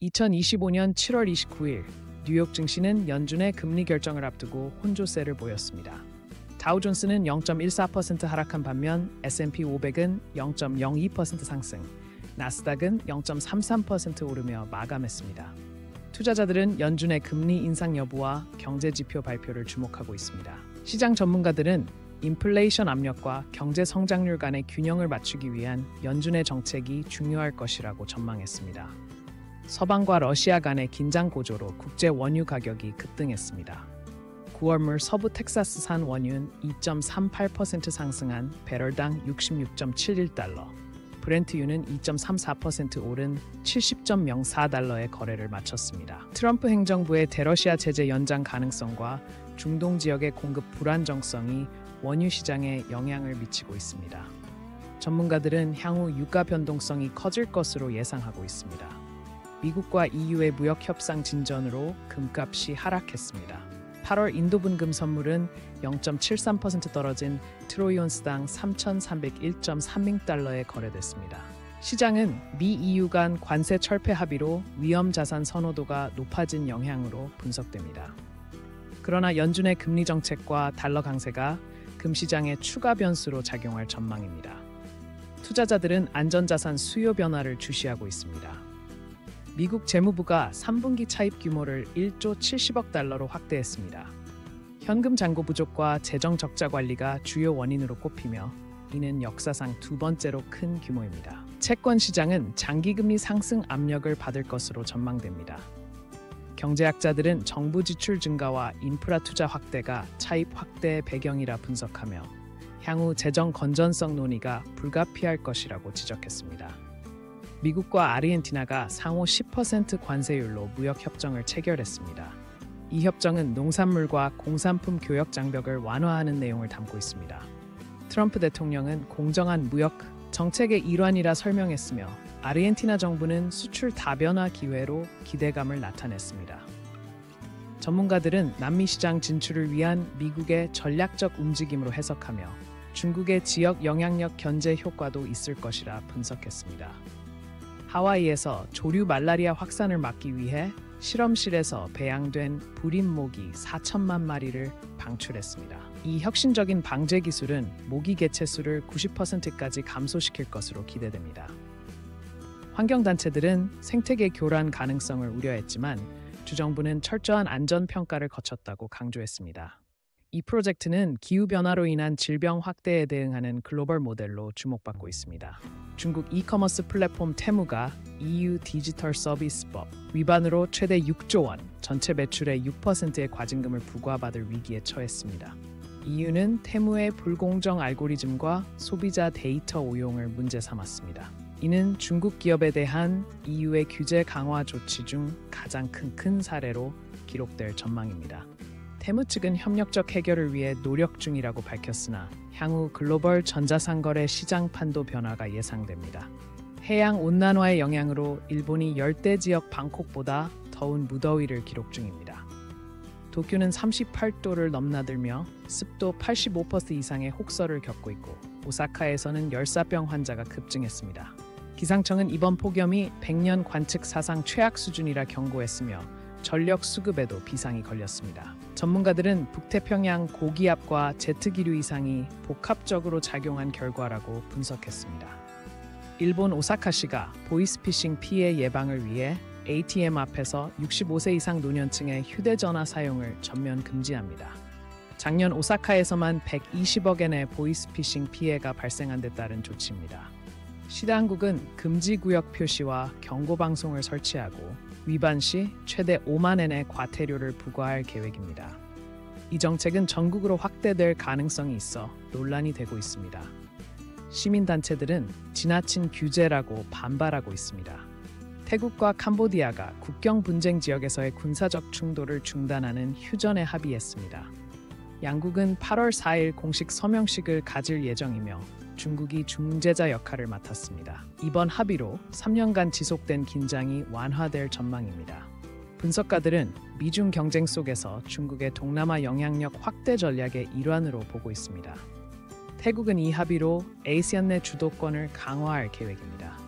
2025년 7월 29일 뉴욕 증시는 연준의 금리 결정을 앞두고 혼조세를 보였습니다. 다우존스는 0.14% 하락한 반면 S&P 500은 0.02% 상승, 나스닥은 0.33% 오르며 마감했습니다. 투자자들은 연준의 금리 인상 여부와 경제 지표 발표를 주목하고 있습니다. 시장 전문가들은 인플레이션 압력과 경제 성장률 간의 균형을 맞추기 위한 연준의 정책이 중요할 것이라고 전망했습니다. 서방과 러시아 간의 긴장 고조로 국제 원유 가격이 급등했습니다. 9월물 서부 텍사스산 원유는 2.38% 상승한 배럴당 66.71달러, 브렌트유는 2.34% 오른 70.04달러의 거래를 마쳤습니다. 트럼프 행정부의 대러시아 제재 연장 가능성과 중동 지역의 공급 불안정성이 원유 시장에 영향을 미치고 있습니다. 전문가들은 향후 유가 변동성이 커질 것으로 예상하고 있습니다. 미국과 EU의 무역 협상 진전으로 금값이 하락했습니다. 8월 인도분 금 선물은 0.73% 떨어진 트로이 온스당 3,301.30달러에 거래됐습니다. 시장은 미 EU 간 관세 철폐 합의로 위험 자산 선호도가 높아진 영향으로 분석됩니다. 그러나 연준의 금리 정책과 달러 강세가 금시장에 추가 변수로 작용할 전망입니다. 투자자들은 안전자산 수요 변화를 주시하고 있습니다. 미국 재무부가 3분기 차입 규모를 1조 70억 달러로 확대했습니다. 현금 잔고 부족과 재정 적자 관리가 주요 원인으로 꼽히며 이는 역사상 두 번째로 큰 규모입니다. 채권 시장은 장기금리 상승 압력을 받을 것으로 전망됩니다. 경제학자들은 정부 지출 증가와 인프라 투자 확대가 차입 확대의 배경이라 분석하며 향후 재정 건전성 논의가 불가피할 것이라고 지적했습니다. 미국과 아르헨티나가 상호 10% 관세율로 무역 협정을 체결했습니다. 이 협정은 농산물과 공산품 교역 장벽을 완화하는 내용을 담고 있습니다. 트럼프 대통령은 공정한 무역 정책의 일환이라 설명했으며 아르헨티나 정부는 수출 다변화 기회로 기대감을 나타냈습니다. 전문가들은 남미 시장 진출을 위한 미국의 전략적 움직임으로 해석하며 중국의 지역 영향력 견제 효과도 있을 것이라 분석했습니다. 하와이에서 조류 말라리아 확산을 막기 위해 실험실에서 배양된 불임 모기 4천만 마리를 방출했습니다. 이 혁신적인 방제 기술은 모기 개체수를 90%까지 감소시킬 것으로 기대됩니다. 환경단체들은 생태계 교란 가능성을 우려했지만 주정부는 철저한 안전 평가를 거쳤다고 강조했습니다. 이 프로젝트는 기후변화로 인한 질병 확대에 대응하는 글로벌 모델로 주목받고 있습니다. 중국 이커머스 플랫폼 테무가 EU 디지털 서비스법 위반으로 최대 6조 원, 전체 매출의 6%의 과징금을 부과받을 위기에 처했습니다. EU는 테무의 불공정 알고리즘과 소비자 데이터 오용을 문제 삼았습니다. 이는 중국 기업에 대한 EU의 규제 강화 조치 중 가장 큰 사례로 기록될 전망입니다. 테무 측은 협력적 해결을 위해 노력 중이라고 밝혔으나 향후 글로벌 전자상거래 시장 판도 변화가 예상됩니다. 해양 온난화의 영향으로 일본이 열대 지역 방콕보다 더운 무더위를 기록 중입니다. 도쿄는 38도를 넘나들며 습도 85% 이상의 혹서를 겪고 있고 오사카에서는 열사병 환자가 급증했습니다. 기상청은 이번 폭염이 100년 관측 사상 최악 수준이라 경고했으며 전력 수급에도 비상이 걸렸습니다. 전문가들은 북태평양 고기압과 제트기류 이상이 복합적으로 작용한 결과라고 분석했습니다. 일본 오사카시가 보이스피싱 피해 예방을 위해 ATM 앞에서 65세 이상 노년층의 휴대전화 사용을 전면 금지합니다. 작년 오사카에서만 120억엔의 보이스피싱 피해가 발생한 데 따른 조치입니다. 시 당국은 금지구역 표시와 경고방송을 설치하고 위반 시 최대 5만엔의 과태료를 부과할 계획입니다. 이 정책은 전국으로 확대될 가능성이 있어 논란이 되고 있습니다. 시민단체들은 지나친 규제라고 반발하고 있습니다. 태국과 캄보디아가 국경 분쟁 지역에서의 군사적 충돌을 중단하는 휴전에 합의했습니다. 양국은 8월 4일 공식 서명식을 가질 예정이며 중국이 중재자 역할을 맡았습니다. 이번 합의로 3년간 지속된 긴장이 완화될 전망입니다. 분석가들은 미중 경쟁 속에서 중국의 동남아 영향력 확대 전략의 일환으로 보고 있습니다. 태국은 이 합의로 아세안 내 주도권을 강화할 계획입니다.